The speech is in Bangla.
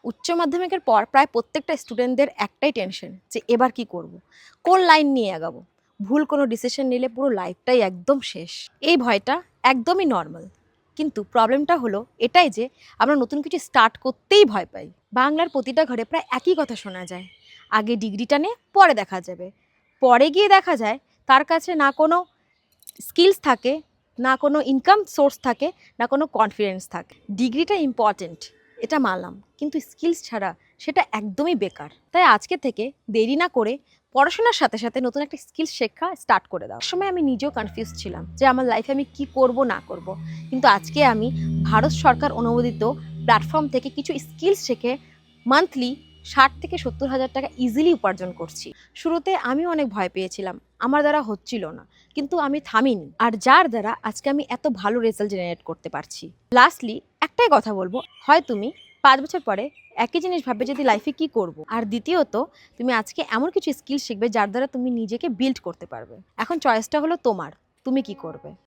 উচ্চ মাধ্যমিকের পর প্রায় প্রত্যেকটা স্টুডেন্টদের একটাই টেনশন যে এবার কি করব, কোন লাইন নিয়ে আগাবো। ভুল কোনো ডিসিশন নিলে পুরো লাইফটাই একদম শেষ। এই ভয়টা একদমই নর্মাল, কিন্তু প্রবলেমটা হলো এটাই যে আমরা নতুন কিছু স্টার্ট করতেই ভয় পাই। বাংলার প্রতিটা ঘরে প্রায় একই কথা শোনা যায়, আগে ডিগ্রিটা নে পরে দেখা যাবে। পরে গিয়ে দেখা যায় তার কাছে না কোনো স্কিলস থাকে, না কোনো ইনকাম সোর্স থাকে, না কোনো কনফিডেন্স থাকে। ডিগ্রিটা ইম্পর্টেন্ট, এটা মানলাম, কিন্তু স্কিলস ছাড়া সেটা একদমই বেকার। তাই আজকে থেকে দেরি না করে পড়াশোনার সাথে সাথে নতুন একটা স্কিল শেখা স্টার্ট করে দাও। সময় আমি নিজেও কনফিউজ ছিলাম যে আমার লাইফে আমি কি করব না করব, কিন্তু আজকে আমি ভারত সরকার অনুমোদিত প্ল্যাটফর্ম থেকে কিছু স্কিলস শিখে মান্থলি 60 থেকে 70 হাজার টাকা ইজিলি উপার্জন করছি। শুরুতে আমিও অনেক ভয় পেয়েছিলাম, আমার দ্বারা হচ্ছিল না, কিন্তু আমি থামিনি, আর যার দ্বারা আজকে আমি এত ভালো রেজাল্ট জেনারেট করতে পারছি। লাস্টলি একটাই কথা বলবো, হয় তুমি 5 বছর পরে একই জিনিস ভাববে যদি লাইফে কি করব, আর দ্বিতীয়ত তুমি আজকে এমন কিছু স্কিল শিখবে যার দ্বারা তুমি নিজেকে বিল্ড করতে পারবে। এখন চয়েসটা হলো তোমার, তুমি কি করবে।